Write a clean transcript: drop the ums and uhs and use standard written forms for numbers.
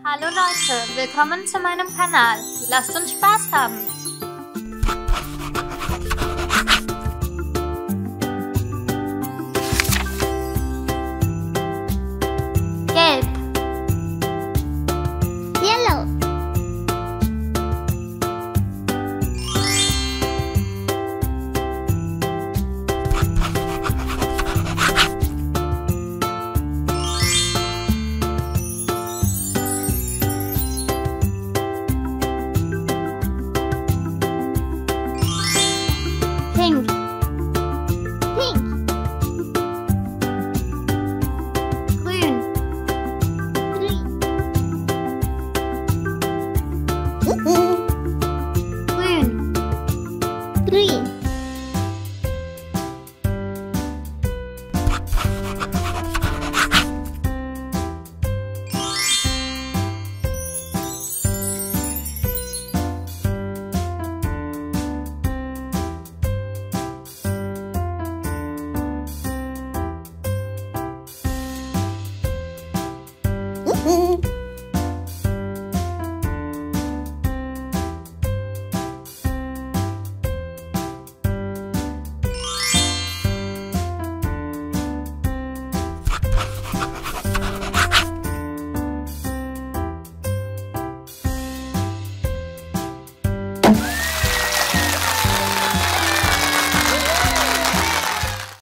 Hallo Leute, willkommen zu meinem Kanal. Lasst uns Spaß haben. Gelb. Yellow. Pink. Pink. Grün. Green. Grün. Green.